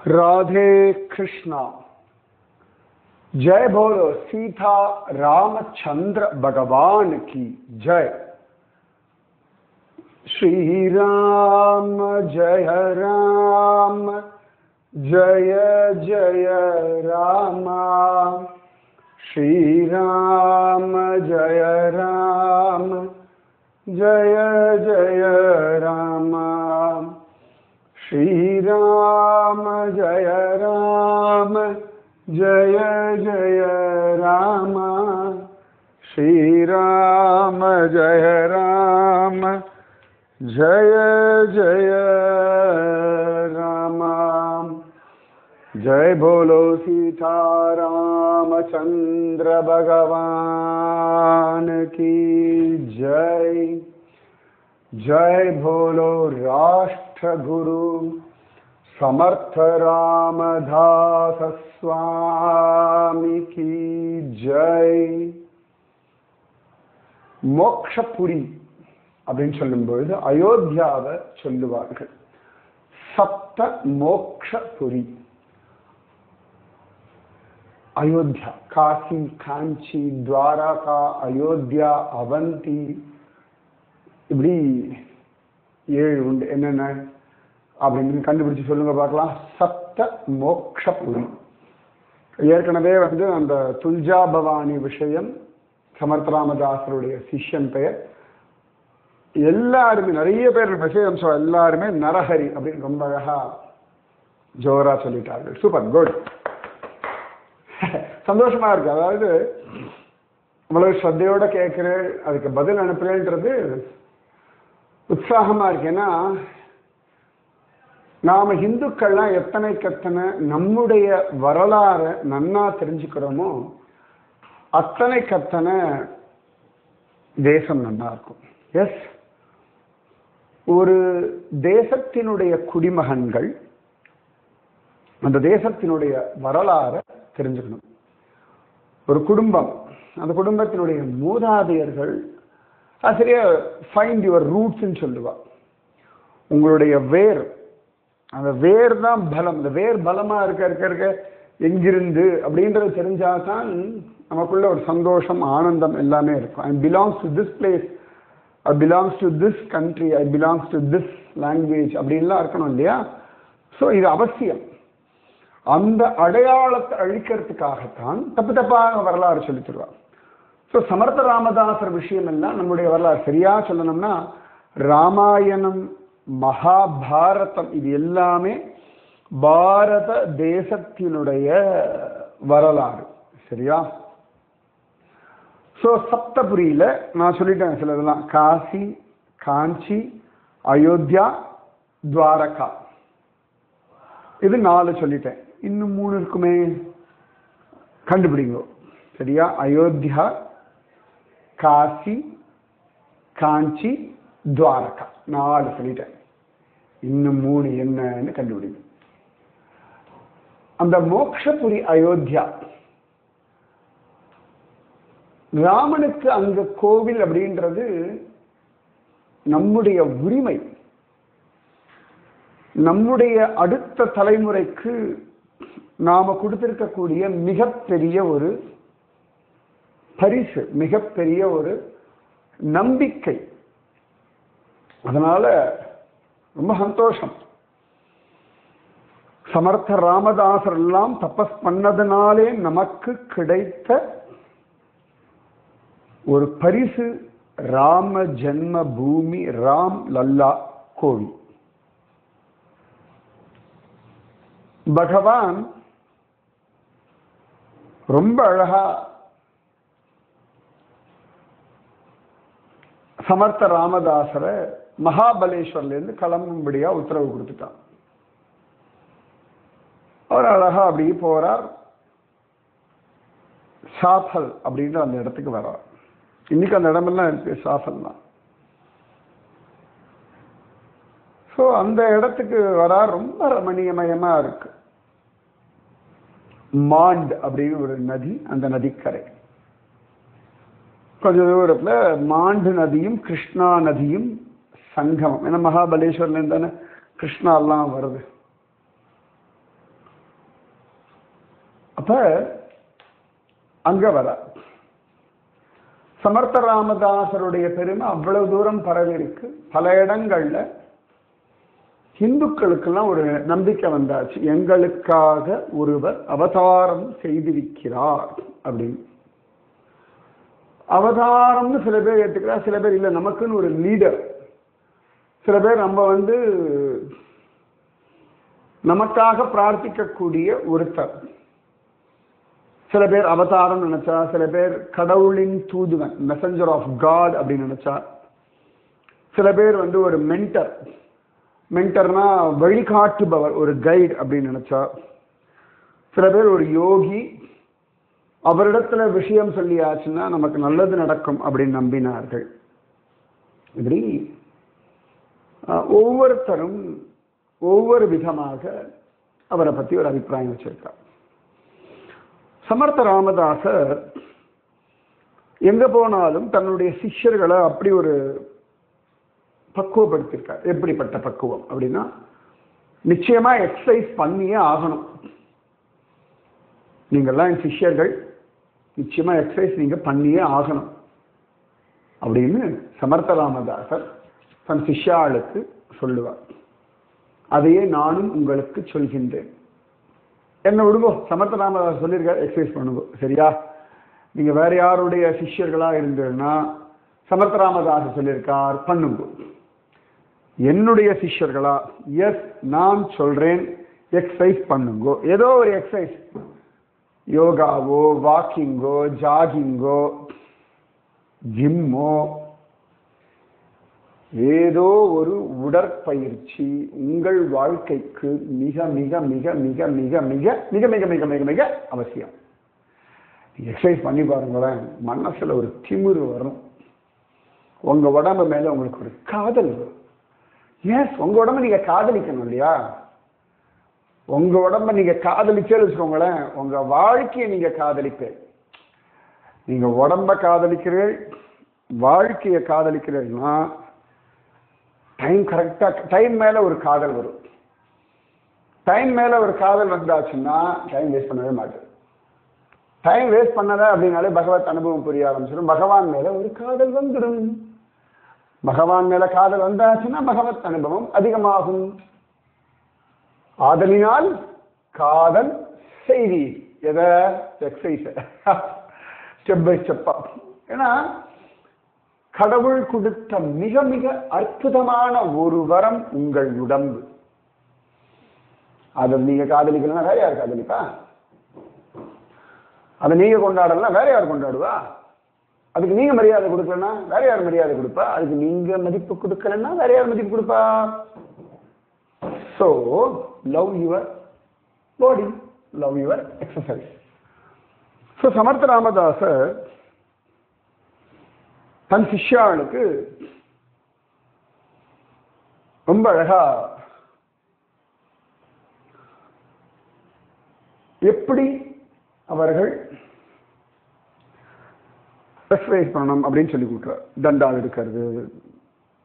राधे कृष्णा। जय बोलो सीता रामचंद्र भगवान की जय। श्री राम जय राम जय जय राम। श्री राम जय राम जय जय राम। श्री राम जय राम जय जय राम। श्री राम जय राम जय जय राम। जय बोलो सीता रामचंद्र भगवान की जय। जय बोलो राष्ट्र गुरु समर्थ रामदास स्वामी की जय। मोक्षपुरी அப்படின்னு சொல்லும்போது அயோத்தியாவை சொல்லுவார்கள். சப்த மோக்ஷபுரி. அயோத்தியா, காசி, காஞ்சி, துவாரகா, அயோத்தியா, அவந்தி, இப்படி 7 உண்டு. என்னென்ன அப்படின்னு கண்டுபிடிச்சு சொல்லுங்க பார்க்கலாம். சப்த மோக்ஷபுரி. ஏற்கனவே அந்த துல்ஜா பவானி விஷயம் சமர்த்த ராமதாசருடைய சிஷ்யன் பெயர். எல்லாருமே நிறைய பேர் விஷயம் எல்லாருமே நரஹரி அப்படின்னு ரொம்ப அழகா ஜோரா சொல்லிட்டார்கள். சூப்பர், குட், சந்தோஷமா இருக்கு. அதாவது அவ்வளவு ஸ்ரத்தையோட கேட்கிறேன், அதுக்கு பதில் அனுப்புறேன்றது உற்சாகமா இருக்கு. ஏன்னா நாம இந்துக்கள்லாம் எத்தனை நம்முடைய வரலாறை நன்னா தெரிஞ்சுக்கிறோமோ அத்தனை தேசம் நன்னா இருக்கும். எஸ், ஒரு தேசத்தினுடைய குடிமகன்கள் அந்த தேசத்தினுடைய வரலாறை தெரிஞ்சுக்கணும். ஒரு குடும்பம், அந்த குடும்பத்தினுடைய மூதாதையர்கள், சரியா ஃபைண்ட் யுவர் ரூட்ஸ்ன்னு சொல்லுவா. உங்களுடைய வேர், அந்த வேர் தான் பலம். அந்த வேர் பலமா இருக்க எங்கிருந்து அப்படின்றது தெரிஞ்சாதான் நமக்குள்ள ஒரு சந்தோஷம், ஆனந்தம் எல்லாமே இருக்கும். ஐ belongs to this place, I belongs to this country, I belongs to this language அப்படின்லாம் இருக்கணும் இல்லையா? ஸோ இது அவசியம். அந்த அடையாளத்தை அழிக்கிறதுக்காகத்தான் தப்பாக வரலாறு சொல்லி தருவார். ஸோ சமர்த்த ராமதாசர் விஷயம் எல்லாம் நம்முடைய வரலாறு. சரியா சொல்லணும்னா ராமாயணம், மகாபாரதம், இது எல்லாமே பாரத தேசத்தினுடைய வரலாறு. சரியா? ஸோ சப்தபுரியில நான் சொல்லிட்டேன் சிலதெல்லாம். காசி, காஞ்சி, அயோத்தியா, துவாரகா, இது 4 சொல்லிட்டேன். இன்னும் 3 இருக்குமே, கண்டுபிடிங்க. சரியா? அயோத்தியா, காசி, காஞ்சி, துவாரகா, 4 சொல்லிட்டேன். இன்னும் 3 என்னன்னு கண்டுபிடிங்க. அந்த மோக்ஷபுரி அயோத்தியா, ராமனுக்கு அங்க கோவில் அப்படின்றது நம்முடைய உரிமை. நம்முடைய அடுத்த தலைமுறைக்கு நாம கொடுத்திருக்கக்கூடிய மிகப்பெரிய ஒரு பரிசு, மிகப்பெரிய ஒரு நம்பிக்கை. அதனால ரொம்ப சந்தோஷம். சமர்த்த ராமதாசர் எல்லாம் தபஸ் பண்ணதுனாலே நமக்கு கிடைத்த ஒரு பரிசு ராம ஜென்ம பூமி, ராம் லல்லா கோவில். பகவான் ரொம்ப அழகா சமர்த்த ராமதாசரை மகாபலேஸ்வர்ல இருந்து கிளம்பும்படியா உத்தரவு கொடுத்துட்டான். அவர் அழகா அப்படி போறார். சாஃபல் அப்படின்ற அந்த இடத்துக்கு வர்றார். இன்னைக்கு அந்த இடமெல்லாம் இருக்கு, சாஃபல் தான். ஸோ அந்த இடத்துக்கு வரார். ரொம்ப ரமணீயமயமா இருக்கு. மாண்ட் அப்படின்னு ஒரு நதி, அந்த நதிக்கரை. கொஞ்ச தூரத்துல மாண்டு நதியும் கிருஷ்ணா நதியும் சங்கமம். ஏன்னா மகாபலேஸ்வர்ல இருந்தானே கிருஷ்ணா எல்லாம் வருது. அங்க வர சமர்த்த ராமதாசருடைய பெருமை அவ்வளவு தூரம் பரவி இருக்கு. பல இடங்கள்ல இந்துக்களுக்கெல்லாம் ஒரு நம்பிக்கை வந்தாச்சு, எங்களுக்காக ஒருவர் அவதாரம் செய்திருக்கிறார் அப்படின்னு. அவதாரம்னு சில பேர் ஏற்றுக்கிறார், சில பேர் இல்லை நமக்குன்னு ஒரு லீடர். சில பேர் நம்ம நமக்காக பிரார்த்திக்கக்கூடிய ஒருத்தர். சில பேர் அவதாரம் நினைச்சா, சில பேர் கடவுளின் தூதுவன், மெசஞ்சர் ஆஃப் காட் அப்படின்னு நினைச்சா, சில பேர் ஒரு மென்டர், மென்டர்னா வழிகாட்டுபவர், ஒரு கைடு அப்படின்னு நினைச்சா, சில பேர் ஒரு யோகி, அவரிடத்துல விஷயம் சொல்லியாச்சுன்னா நமக்கு நல்லது நடக்கும் அப்படின்னு நம்பினார்கள். இப்படி ஒவ்வொருத்தரும் ஒவ்வொரு விதமாக அவரை பத்தி ஒரு அபிப்பிராயம் வச்சிருக்கார். சமர்த்த ராமதாசர் எங்க போனாலும் தன்னுடைய சிஷ்யர்களை அப்படி ஒரு பக்குவப்படுத்திருக்கார். எப்படிப்பட்ட பக்குவம் அப்படின்னா, நிச்சயமா எக்ஸசைஸ் பண்ணியே ஆகணும். நீங்கள்லாம் என் சிஷ்யர்கள், நிச்சயமா எக்ஸசைஸ் நீங்க பண்ணியே ஆகணும் அப்படின்னு சமர்த்த ராமதாசர் தன் சிஷ்யாளுக்கு சொல்லுவார். அதையே நானும் உங்களுக்கு சொல்கின்றேன். என்ன விடுங்கோ, சமர்த்த ராமதாசர் சொல்லியிருக்கார் எக்ஸசைஸ் பண்ணுங்க, சரியா? நீங்க வேற யாருடைய சிஷ்யர்களா இருந்ததுன்னா சமர்த்த ராமதாசர் சொல்லியிருக்கார் பண்ணுங்க. என்னுடைய சிஷ்யர்களா, எஸ் நான் சொல்றேன் எக்ஸசைஸ் பண்ணுங்கோ. ஏதோ ஒரு எக்ஸசைஸ், யோகாவோ, வாக்கிங்கோ, ஜாகிங்கோ, ஜிம்மோ, ஏதோ ஒரு உடற்பயிற்சி உங்கள் வாழ்க்கைக்கு மிக மிக மிக மிக மிக மிக மிக மிக மிக மிக மிக அவசியம். எக்ஸசைஸ் பண்ணி பாருங்களேன், மனசுல ஒரு திமிரு வரும், உங்க உடம்பு மேல உங்களுக்கு ஒரு காதல் வரும். எஸ், உங்க உடம்பு நீங்க காதலிக்கணும் இல்லையா? உங்க உடம்ப நீங்க காதலிச்சேன்னு வச்சுக்கோங்களேன், உங்க வாழ்க்கையை நீங்க காதலிப்பேன். நீங்க உடம்ப காதலிக்கிறீர்கள், வாழ்க்கையை காதலிக்கிறீர்கள்னா டைம் கரெக்டா, டைம் மேல ஒரு காதல் வரும். டைம் மேல ஒரு காதல் வந்தாச்சுன்னா டைம் வேஸ்ட் பண்ணவே மாட்டேன். டைம் வேஸ்ட் பண்ணல அப்படின்னாலே பகவத் அனுபவம் புரிய ஆரம்பிச்சிடும். பகவான் மேல ஒரு காதல் வந்துடும். பகவான் மேல காதல் வந்தாச்சுன்னா பகவத் அனுபவம் அதிகமாகும். ஆதலினால் காதல் செய்தி எதை? எக்ஸசைஸ், ஸ்டெப் பை ஸ்டெப்பா. ஏன்னா கடவுள் கொடுத்த மிக மிக அற்புதமான ஒரு வரம் உங்கள் உடம்பு. அதை நீங்க காதலிக்கலன்னா வேற யார் காதலிப்பா? அதை நீங்க கொண்டாடலாம், வேற யார் கொண்டாடுவா? அதுக்கு நீங்க மரியாதை கொடுக்கலன்னா வேற யார் மரியாதை கொடுப்பா? அதுக்கு நீங்க மதிப்பு கொடுக்கலன்னா வேற யார் மதிப்பு கொடுப்பா? So, love your body, love your exercise. So, Samarth ராமதாசர் தன் சிஷ்யாளுக்கு ரொம்ப அழகா எப்படி அவர்கள் எக்ஸசைஸ் பண்ணணும் அப்படின்னு சொல்லி கொடுக்குறார். தண்டா எடுக்கிறது,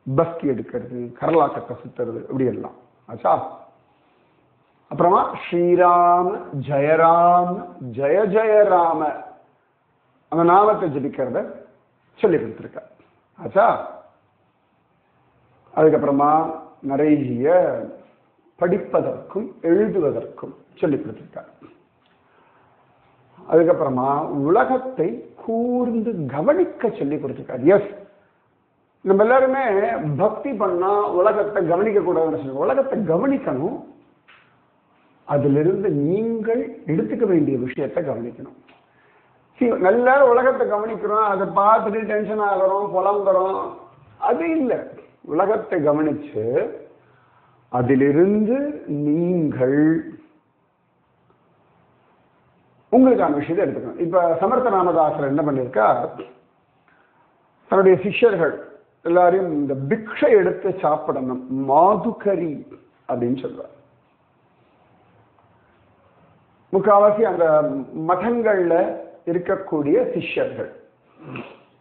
பஸ்கி எடுக்கிறது, கரலாக்கத்தை சுத்துறது, இப்படி எல்லாம் ஆச்சா. அப்புறமா ஸ்ரீராம ஜெயராம ஜெய ஜெயராம அந்த நாமத்தை ஜபிக்கிறத சொல்லி கொடுத்துருக்கார். ஆச்சா. அதுக்கப்புறமா நிறைய படிப்பதற்கும் எழுதுவதற்கும் சொல்லி கொடுத்துருக்கார். அதுக்கப்புறமா உலகத்தை கூர்ந்து கவனிக்க சொல்லி கொடுத்துருக்கார். எஸ், நம்ம எல்லாருமே பக்தி பண்ணா உலகத்தை கவனிக்க கூடாதுன்னு சொல்லுவோம். உலகத்தை கவனிக்கணும், அதிலிருந்து நீங்கள் எடுத்துக்க வேண்டிய விஷயத்தை கவனிக்கணும். நல்ல உலகத்தை கவனிக்கிறோம், அதை பார்த்துட்டு டென்ஷன் ஆகிறோம், புலம்புறோம், அது இல்லை. உலகத்தை கவனிச்சு அதிலிருந்து நீங்கள் உங்களுக்கான விஷயத்தை எடுத்துக்கணும். இப்ப சமர்த்த ராமதாசர் என்ன பண்ணியிருக்கா, தன்னுடைய சிஷ்யர்கள் எல்லாரையும் இந்த பிக்ஷை எடுத்து சாப்பிடணும், மாதுகரி அப்படின்னு சொல்றார். முக்காவாசி அந்த மதங்கள்ல இருக்கக்கூடிய சிஷ்யர்கள்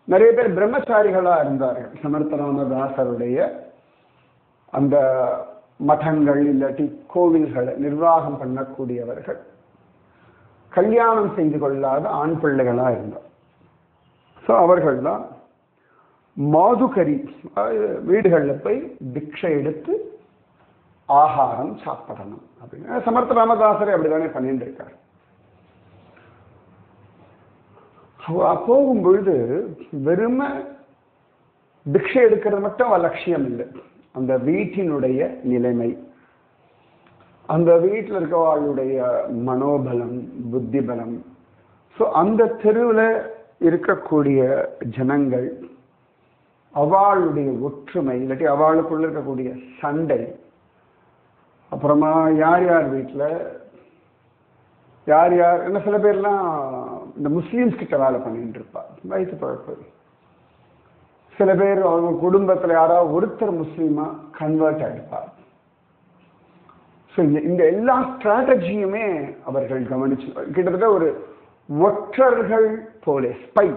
நிறைய பேர் பிரம்மச்சாரிகளா இருந்தார்கள். சமர்த்த ராமதாசருடைய அந்த மதங்கள் இல்லாட்டி கோவில்களை நிர்வாகம் பண்ணக்கூடியவர்கள் கல்யாணம் செய்து கொள்ளாத ஆண் பிள்ளைகளா இருந்தார். ஸோ அவர்கள் தான் மாதுகரி, வீடுகளில் போய் பிக்ஷை எடுத்து ஆகாரம் சாப்பிடணும் அப்படின்னு சமர்த்த ராமதாசரை அப்படிதானே பண்ணிட்டு இருக்கார். போகும் பொழுது வெறும பிக்ஷை எடுக்கிறது மட்டும் லட்சியம் இல்லை. அந்த வீட்டினுடைய நிலைமை, அந்த வீட்டில் இருக்கவாளுடைய மனோபலம், புத்தி பலம், ஸோ அந்த தெருவில் இருக்கக்கூடிய ஜனங்கள், அவளுடைய ஒற்றுமை, இல்லாட்டி அவளுக்குள்ள இருக்கக்கூடிய சண்டை, அப்புறமா யார் யார் வீட்டில் யார் யார் என்ன, சில பேர்லாம் இந்த முஸ்லீம்ஸ் கிட்ட வேலை பண்ணிட்டு இருப்பா, வயசு பழப்பு. சில பேர் அவங்க குடும்பத்தில் யாராவது ஒருத்தர் முஸ்லீமா கன்வெர்ட் ஆகிருப்பார். ஸோ இந்த எல்லா ஸ்ட்ராட்டஜியுமே அவர்கள் கவனிச்சு, கிட்டத்தட்ட ஒரு ஒற்றர்கள் போலே, ஸ்பை.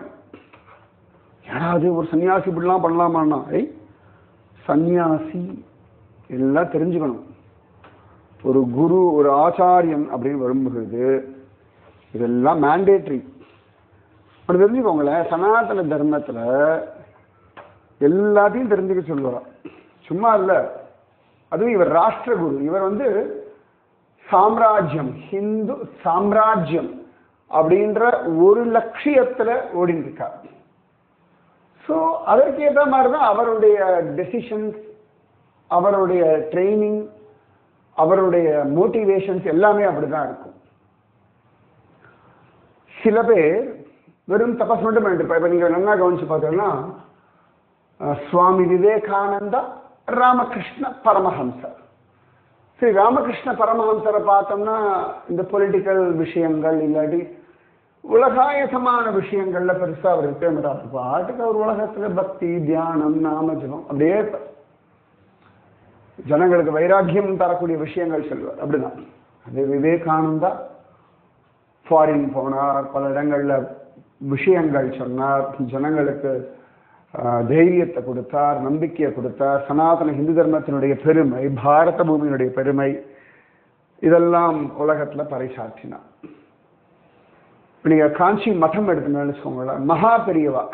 யாராவது ஒரு சன்னியாசி இப்படிலாம் பண்ணலாமான்னா, சன்னியாசி எல்லாம் தெரிஞ்சுக்கணும். ஒரு குரு, ஒரு ஆச்சாரியன் அப்படின்னு வரும்பொழுது இதெல்லாம் மேண்டேட்ரி. அப்படி தெரிஞ்சுக்கோங்களேன். சனாதன தர்மத்தில் எல்லாத்தையும் தெரிஞ்சுக்க சொல்லுவார். சும்மா இல்லை. அதுவும் இவர் ராஷ்டிர குரு. இவர் சாம்ராஜ்யம், ஹிந்து சாம்ராஜ்யம் அப்படின்ற ஒரு லட்சியத்தில் ஓடிட்டு இருக்கார். ஸோ அதற்கேற்ற மாதிரி தான் அவருடைய டெசிஷன்ஸ், அவருடைய ட்ரைனிங், அவருடைய மோட்டிவேஷன்ஸ் எல்லாமே அப்படிதான் இருக்கும். சில பேர் வெறும் தபஸ் மட்டும் பண்ணிட்டு இருப்பார். இப்போ நீங்கள் நல்லா கவனிச்சு பார்த்தீங்கன்னா, சுவாமி விவேகானந்தா, ராமகிருஷ்ண பரமஹம்சர். சரி, ராமகிருஷ்ண பரமஹம்சரை பார்த்தோம்னா இந்த பொலிட்டிக்கல் விஷயங்கள் இல்லாட்டி உலகாயசமான விஷயங்கள்ல பெருசா அவர் இருக்க மாட்டார். பாட்டுக்கு அவர் உலகத்துல பக்தி, தியானம், நாமஜபம் அப்படியே ஜனங்களுக்கு வைராக்கியம் தரக்கூடிய விஷயங்கள் சொல்வார். அப்படிதான். அதே விவேகானந்தா ஃபாரின் போனார், பல இடங்கள்ல விஷயங்கள் சொன்னார், ஜனங்களுக்கு தைரியத்தை கொடுத்தார், நம்பிக்கையை கொடுத்தார். சனாதன இந்து தர்மத்தினுடைய பெருமை, பாரத பூமியினுடைய பெருமை, இதெல்லாம் உலகத்துல பறைசாற்றினார். இப்போ நீங்க காஞ்சி மடம் எடுத்துன்னு வச்சுக்கோங்களேன், மகா பெரியவா,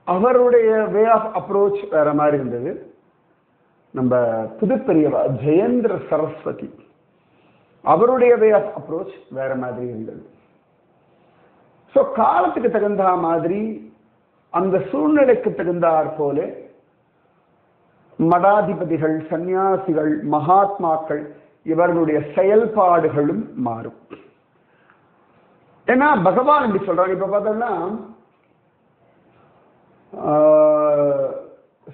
அவருடைய வே ஆஃப் அப்ரோச் வேற மாதிரி இருந்தது. நம்ம புது பெரியவா ஜெயேந்திர சரஸ்வதி, அவருடைய வே ஆஃப் அப்ரோச் வேற மாதிரி இருந்தது. ஸோ காலத்துக்கு தகுந்த மாதிரி, அந்த சூழ்நிலைக்கு தகுந்தாற் போல மடாதிபதிகள், சன்னியாசிகள், மகாத்மாக்கள் இவர்களுடைய செயல்பாடுகளும் மாறும். ஏன்னா பகவான் இப்படி சொல்றாங்க. இப்ப பார்த்தோம்னா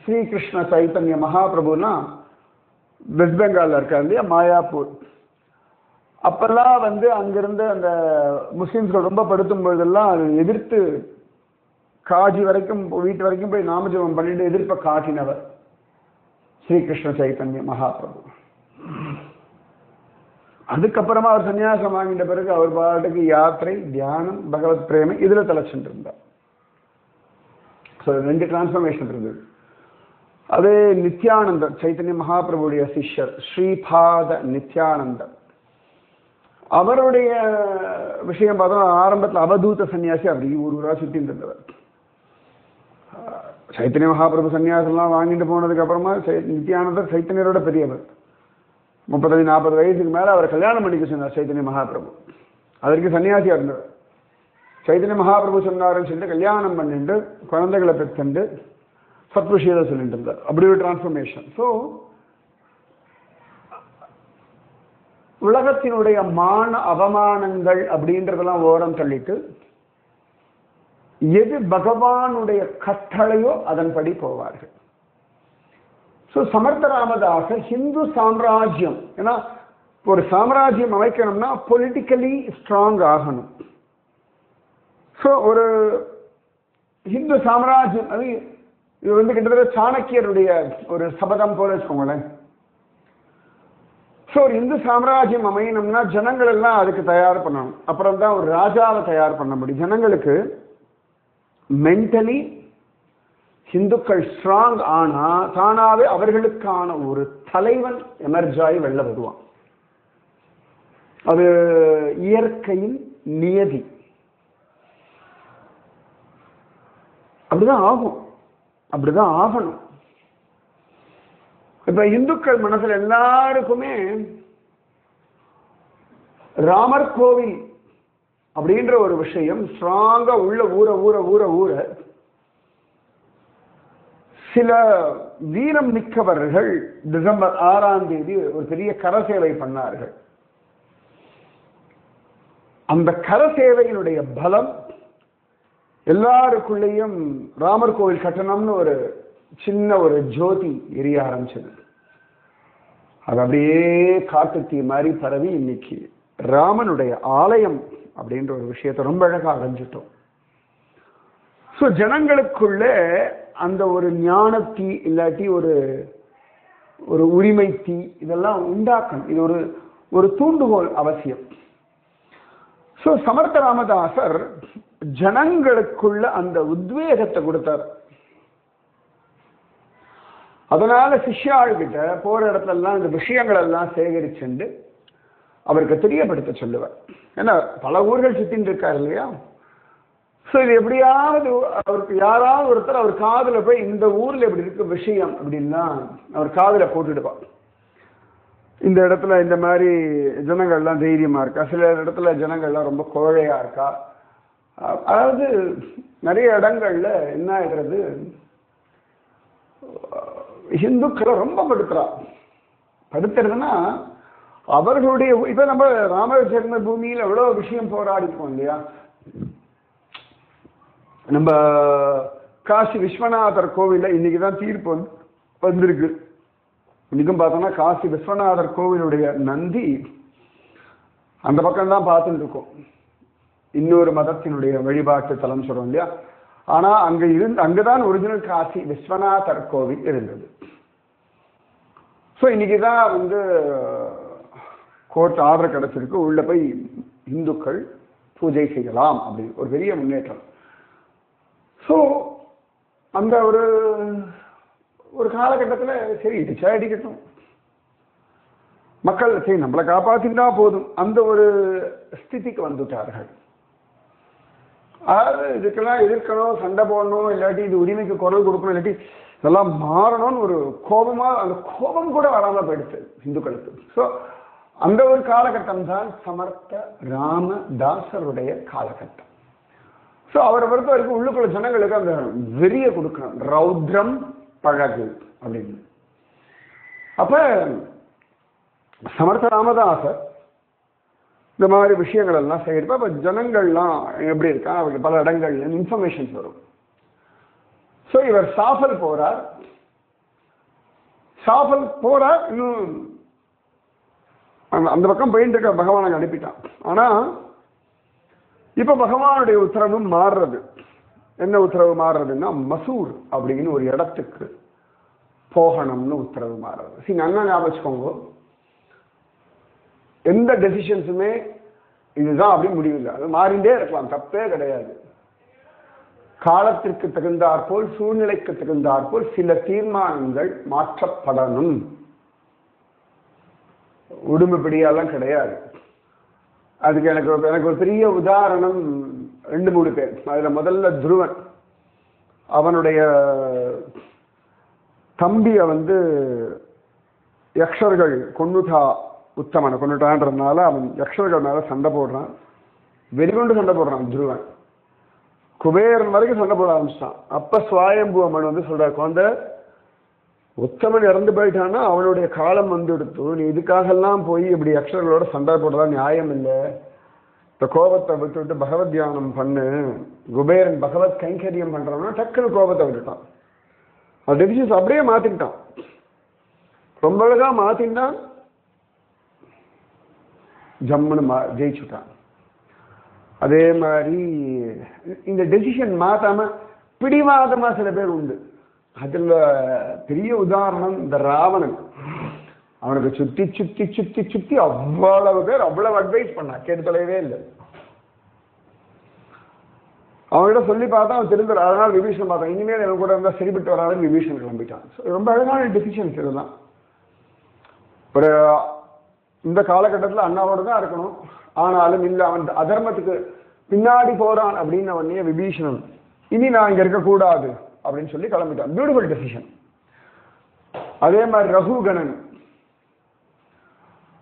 ஸ்ரீகிருஷ்ண சைத்தன்ய மகாபிரபுனா வெஸ்ட் பெங்கால்ல இருக்காரு இல்லையா, மாயாப்பூர். அப்பெல்லாம் அங்கிருந்து அந்த முஸ்லிம்ஸ்கள் ரொம்ப படுத்தும் பொழுதெல்லாம் அதை எதிர்த்து காஜி வரைக்கும், வீட்டு வரைக்கும் போய் நாமஜபம் பண்ணிட்டு எதிர்ப்பை காட்டினவர் ஸ்ரீகிருஷ்ண சைத்தன்ய மகாபிரபு. அதுக்கப்புறமா அவர் சன்னியாசம் வாங்கிட்ட பிறகு அவர் பாட்டுக்கு யாத்திரை, தியானம், பகவத் பிரேமை இதுல தலைச்சுட்டு இருந்தார். ரெண்டு டிரான்ஸ்பர்மேஷன் இருந்தது. அதே நித்யானந்தர், சைத்தன்ய மகாபிரபுடைய சிஷ்யர் ஸ்ரீபாத நித்யானந்தர், அவருடைய விஷயம் பார்த்தோம். ஆரம்பத்தில் அவதூத சன்னியாசி, அப்படி ஒரு ஊரா சுத்தி இருந்தவர். சைத்தன்ய மகாபிரபு சன்னியாசம்லாம் வாங்கிட்டு போனதுக்கு அப்புறமா நித்யானந்தர் சைத்தன்யரோட பெரியவர். 35-40 வயசுக்கு மேல அவர் கல்யாணம் பண்ணிக்க சொன்னார் சைத்தன்ய மகாபிரபு. அதற்கு சன்னியாசியா இருந்தவர். சைத்தன்ய மகாபிரபு சொன்னாருன்னு சொல்லிட்டு கல்யாணம் பண்ணிட்டு குழந்தைகளை பெற்றுண்டு சத்விஷயத்தை சொல்லிட்டு இருந்தார். அப்படி ஒரு டிரான்ஸ்பர்மேஷன். ஸோ உலகத்தினுடைய மான அவமானங்கள் அப்படின்றதெல்லாம் ஓரம் தள்ளிட்டு எது பகவானுடைய கட்டளையோ அதன்படி போவார்கள். ஸோ சமர்த்த ராமதாச ஹிந்து சாம்ராஜ்யம், ஏன்னா ஒரு சாம்ராஜ்யம் அமைக்கணும்னா பொலிட்டிக்கலி ஸ்ட்ராங் ஆகணும். ஸோ ஒரு ஹிந்து சாம்ராஜ்யம், அது இது கிட்டத்தட்ட சாணக்கியருடைய ஒரு சபதம் போல வச்சுக்கோங்களேன். ஸோ ஒரு இந்து சாம்ராஜ்யம் அமையணும்னா ஜனங்கள் எல்லாம் அதுக்கு தயார் பண்ணணும். அப்புறம் தான் ஒரு ராஜாவை தயார் பண்ண முடியும். ஜனங்களுக்கு மென்டலி ஹிந்துக்கள் ஸ்ட்ராங் ஆனா தானாவே அவர்களுக்கான ஒரு தலைவன் எமர்ஜாய் வெளில வருவான். அது இயற்கையின் நியதி. அப்படிதான் ஆகும், அப்படிதான் ஆகணும். இப்ப இந்துக்கள் மனசுல எல்லாருக்குமே ராமர் கோவில் அப்படின்ற ஒரு விஷயம் ஸ்ட்ராங்கா உள்ள ஊற ஊற ஊற ஊற சில வீரம் மிக்கவர்கள் டிசம்பர் 6ஆம் தேதி ஒரு பெரிய கரசேவை பண்ணார்கள். அந்த கரசேவையினுடைய பலம் எல்லாருக்குள்ளேயும் ராமர் கோவில் கட்டணம்னு ஒரு சின்ன ஒரு ஜோதி எரிய ஆரம்பிச்சது. அது அப்படியே காட்டு தீ மாதிரி பரவி இன்னைக்கு ராமனுடைய ஆலயம் அப்படின்ற ஒரு விஷயத்தை ரொம்ப அழகா அடைஞ்சிட்டோம். ஸோ ஜனங்களுக்குள்ள அந்த ஒரு ஞானத்தீ இல்லாட்டி ஒரு ஒரு உரிமை தீ இதெல்லாம் உண்டாக்கணும். இது ஒரு ஒரு தூண்டுகோல் அவசியம். ஸோ சமர்த்த ராமதாசர் ஜனங்களுக்குள்ள அந்த உத்வேகத்தை கொடுத்தார். அதனால சிஷ்யாள்கிட்ட போற இடத்துல எல்லாம் இந்த விஷயங்கள் எல்லாம் சேகரிச்சுண்டு அவருக்கு தெரியப்படுத்த சொல்லுவார். ஏன்னா பல ஊர்கள் சுத்தின்னு இருக்காரு இல்லையா. ஸோ இது எப்படியாவது அவருக்கு யாராவது ஒருத்தர் அவர் காதுல போய் இந்த ஊர்ல எப்படி இருக்கு விஷயம் அப்படின்னா அவர் காதுல போட்டுடுவார். இந்த இடத்துல இந்த மாதிரி ஜனங்கள்லாம் தைரியமா இருக்கா, சில இடத்துல ஜனங்கள்லாம் ரொம்ப கோழையா இருக்கா. அதாவது நிறைய இடங்கள்ல என்ன ஆகிறது, இந்துக்களை ரொம்ப படுத்துறதுன்னா அவர்களுடைய இப்ப நம்ம ராம ஜென்ம பூமியில் எவ்வளவு விஷயம் போராடிப்போம் இல்லையா. நம்ம காசி விஸ்வநாதர் கோவில்ல இன்னைக்குதான் தீர்ப்பு வந்திருக்கு. இன்னைக்கும் பார்த்தோம்னா காசி விஸ்வநாதர் கோவிலுடைய நந்தி அந்த பக்கம் தான் பார்த்துட்டு இருக்கோம். இன்னொரு மதத்தினுடைய வழிபாட்டு தலம் சொல்றோம் இல்லையா. ஆனா அங்கதான் ஒரிஜினல் காசி விஸ்வநாதர் கோவில் இருந்தது. ஸோ இன்னைக்குதான் கோர்ட் ஆர்டர் கிடைச்சிருக்கு, உள்ள போய் இந்துக்கள் பூஜை செய்யலாம் அப்படின்னு ஒரு பெரிய முன்னேற்றம். ஸோ அந்த ஒரு காலகட்டத்தில் சரி இடிச்சா இடிக்கட்டும், மக்கள் சரி நம்மளை காப்பாத்தினா போதும் அந்த ஒரு ஸ்திதிக்கு வந்துட்டார்கள். அதாவது இதுக்கெல்லாம் எதிர்க்கணும், சண்டை போடணும், இல்லாட்டி இது உரிமைக்கு குரல் கொடுக்கணும், இல்லாட்டி இதெல்லாம் மாறணும்னு ஒரு கோபமா அந்த கோபம் கூட வராம போயிடுச்சு இந்துக்களுக்கு. ஸோ அந்த ஒரு காலகட்டம் தான் சமர்த்த ராமதாசருடைய காலகட்டம். ஸோ அவரை பொறுத்த வரைக்கும் உள்ளுக்குள்ள ஜனங்களுக்கு அந்த வெறிய கொடுக்கணும், ரௌத்ரம் பழகு அப்படின்னு. அப்ப சமர்த்த ராமதாசர் இந்த மாதிரி விஷயங்கள் எல்லாம் செய்யறப்ப அப்ப ஜனங்கள்லாம் எப்படி இருக்கா அவருக்கு பல இடங்கள்ல இன்ஃபர்மேஷன்ஸ் வரும். ஸோ இவர் சாஃபல் போறார் இன்னும் அந்த பக்கம் போயிட்டு இருக்க பகவானை அனுப்பிட்டான். ஆனா இப்ப பகவானுடைய உத்தரவும் மாறுறது. என்ன உத்தரவு மாறுறதுன்னா மசூர் அப்படின்னு ஒரு இடத்துக்கு போகணும்னு உத்தரவு மாறுறது. சரி நல்லா ஞாபகம் வச்சுக்கோங்க, எந்த டெசிஷன்ஸுமே இதுதான் அப்படின்னு முடிவில்லை, அது மாறிண்டே இருக்கலாம், தப்பே கிடையாது. காலத்திற்கு தகுந்தாற்போல் சூழ்நிலைக்கு தகுந்தாற்போல் சில தீர்மானங்கள் மாற்றப்படணும். உடுமைப்படியெல்லாம் கிடையாது. அதுக்கு எனக்கு ஒரு பெரிய உதாரணம் 2-3 பேர். அதுல முதல்ல துருவன், அவனுடைய தம்பிய யக்ஷர்கள் உத்தமனை கொண்டுட்டான்றதுனால அவன் யக்ஷர்கள் மேல சண்டை போடுறான், வெறிகொண்டு சண்டை போடுறான் துருவன். குபேரன் வரைக்கும் சண்டை போட ஆரம்பிச்சான். அப்ப சுவாயம்பு அம்மன் சொல்ற, குழந்தை உத்தமன் இறந்து போயிட்டான்னா அவனுடைய காலம் எடுத்து நீ இதுக்காகலாம் போய் இப்படி யக்ஷர்களோட சண்டை போடுறதா நியாயம் இல்லை. இந்த கோபத்தை விட்டுவிட்டு பகவத் தியானம் பண்ணு. குபேரன் பகவத் கைங்கரியம் பண்றான்னா டக்குன்னு கோபத்தை விட்டுட்டான். அது டெசிஷன்ஸ் அப்படியே மாத்திட்டான், ரொம்ப அழகா மாத்திட்டான், ஜம்முன்னு ஜெயிச்சுட்டான். அதே மாதிரி இந்த டெசிஷன் மாத்தாம பிடிவாதமா சில பேர் உண்டு. அதுல பெரிய உதாரணம் இந்த ராவணன். அவனுக்கு சுத்தி சுத்தி சுத்தி சுத்தி அவ்வளவு பேர் அவ்வளவு அட்வைஸ் பண்ணா, கேட்டு தொலைவே இல்லை. அவன்கிட்ட சொல்லி பார்த்தா அவன் திரும்ப, அதனால விபீஷன் பார்த்தான், இனிமேல் அவன் கூட இருந்தா சரிபட்டு வராதுன்னு விபீஷன் கிளம்பிட்டான். ரொம்ப அழகான டெசிஷன்ஸ் இதெல்லாம். ஒரு இந்த காலகட்டத்தில் அண்ணாவோட தான் இருக்கணும். ஆனாலும் இல்லை, அவன் அதர்மத்துக்கு பின்னாடி போறான் அப்படின்னு உடனே விபீஷணன் இனி நான் இங்க இருக்கக்கூடாது அப்படின்னு சொல்லி கிளம்பிட்டான். Beautiful decision. அதே மாதிரி ரகுகணன்,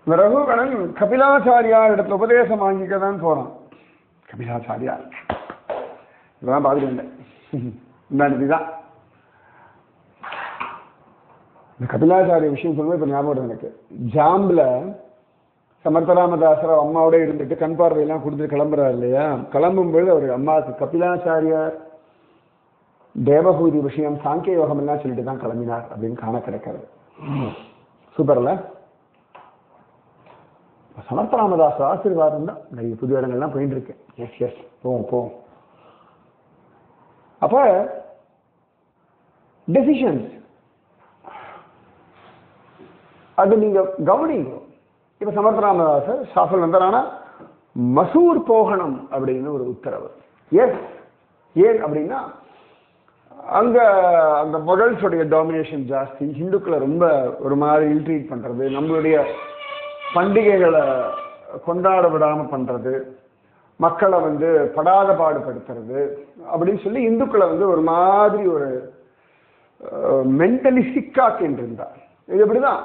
இந்த ரகுகணன் கபிலாச்சாரியார் இடத்துல உபதேசம் வாங்கிக்க தான் போறான். கபிலாச்சாரியார் இதெல்லாம் பார்த்துட்டு இதுதான் இந்த கபிலாச்சாரிய விஷயம் சொல்லும்போது இப்ப ஞாபகம் வருது எனக்கு. ஜாம்பில் சமர்த்தராமதாசர் அம்மாவோட இருந்துட்டு கண் பார்வையெல்லாம் கொடுத்துட்டு கிளம்புறாரு இல்லையா? கிளம்பும்போது அவர் அம்மாவுக்கு கபிலாச்சாரியார் தேவபூதி விஷயம் சாங்கிய யோகம் எல்லாம் சொல்லிட்டு தான் கிளம்பினார் அப்படின்னு காண கிடைக்கிறது. சூப்பர்ல. சமர்த்தராமதாஸ் ஆசீர்வாதம் தான் நிறைய புது இடங்கள்லாம் போயிட்டு இருக்கேன். எஸ் எஸ் போவோம் போவோம். அப்ப டெசிஷன்ஸ் அது நீங்க கவனிங்க. இப்ப சமர்த்தராமதாசர் ஷாஃபல் வந்தாரானா மசூர் போகணும் அப்படின்னு ஒரு உத்தரவு. எஸ், ஏன் அப்படின்னா அங்க அந்த முகல்ஸுடைய டாமினேஷன் ஜாஸ்தி, ஹிந்துக்களை ரொம்ப ஒரு மாதிரி இல்ட்ரீட் பண்றது, நம்மளுடைய பண்டிகைகளை கொண்டாட விடாம பண்றது, மக்களை படாத பாடுபடுத்துறது அப்படின்னு சொல்லி இந்துக்களை ஒரு மாதிரி ஒரு மென்டலி சிக்காக்கின்னு இருந்தார். இது எப்படிதான்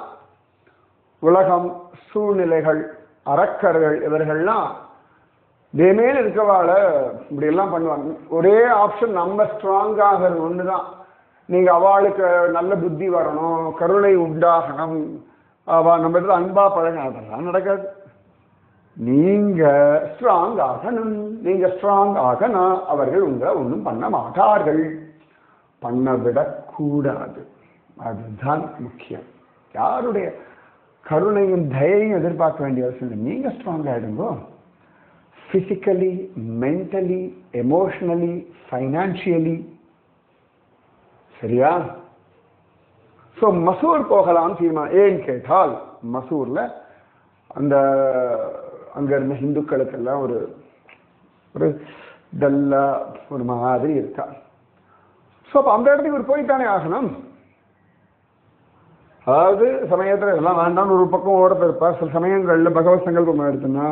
உலகம், சூழ்நிலைகள், அரக்கர்கள் இவர்கள்லாம் தேமேல இருக்கவாழ இப்படி எல்லாம் பண்ணுவாங்க. ஒரே ஆப்ஷன், நம்ம ஸ்ட்ராங் ஆகிறது ஒண்ணுதான். நீங்க அவளுக்கு நல்ல புத்தி வரணும், கருணை உண்டாகணும், அவ நம்ம இடத்துல அன்பா பழகணும், அதெல்லாம் நடக்காது. நீங்க ஸ்ட்ராங் ஆகணும். நீங்க ஸ்ட்ராங் ஆகனா அவர்கள் உங்களை ஒன்றும் பண்ண மாட்டார்கள். பண்ண விடக்கூடாது. அதுதான் முக்கியம். யாருடைய கருணையும் தயையும் எதிர்பார்க்க வேண்டிய அவசியம் இல்லை. நீங்க ஸ்ட்ராங் ஆயிடுங்கோ. Physically, mentally, emotionally, financially. சரியா? ஸோ மசூர் போகலாம் தீர்மானம். ஏன்னு கேட்டால் மசூர்ல அந்த அங்க இருந்த ஹிந்துக்களுக்கெல்லாம் ஒரு ஒரு டல்லா ஒரு மாதிரி இருக்கா. ஸோ அப்போ அந்த இடத்துக்கு ஒரு போய்த்தானே ஆகணும். அதாவது சமயத்தில் எல்லாம் வேண்டாம்னு ஒரு பக்கம் ஓட போயிருப்பார். சில சமயங்களில் பகவத் சங்கல்பம் எடுத்துன்னா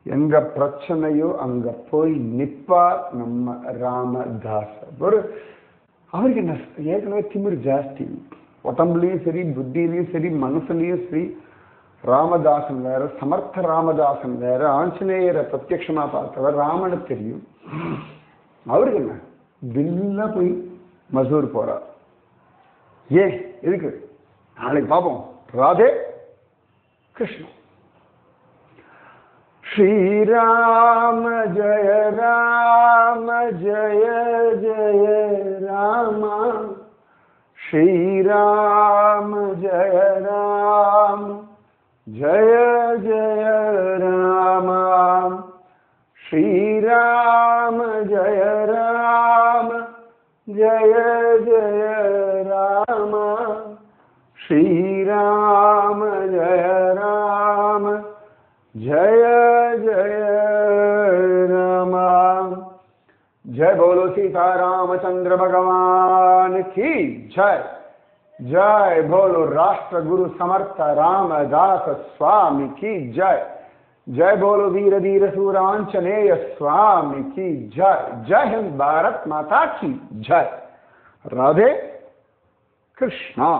எங்க பிரச்சனையோ அங்க போய் நிற்பார் நம்ம ராமதாசர். ஒரு அவருக்கு என்ன ஏற்கனவே திமிர் ஜாஸ்தி, உடம்புலையும் சரி, புத்தியிலையும் சரி, மனசுலையும் சரி. ராமதாசன் வேற, சமர்த்த ராமதாசன் வேற, ஆஞ்சநேயரை பிரத்யட்சமா பார்த்தவர், ராமனு தெரியும். அவருக்கு என்ன தில்லா போய் மசூர் போறார். ஏன் எதுக்கு? நாளைக்கு பார்ப்போம். ராதே கிருஷ்ணா. ஸ்ரீராம ஜய ராம ஜய ஜய ராம, ஸ்ரீராம ஜய ராம ஜய ஜய ராம, ஸ்ரீராம ஜய ராம ஜய ஜய ராம, ஸ்ரீராம ஜய ராம जय जय राम। जय बोलो सीता रामचंद्र भगवान की जय। जय बोलो राष्ट्र गुरु समर्थ रामदास स्वामी की जय। जय बोलो वीर धीर सूरांजनेय स्वामी की जय। जय हिंद भारत माता की जय। राधे कृष्णा।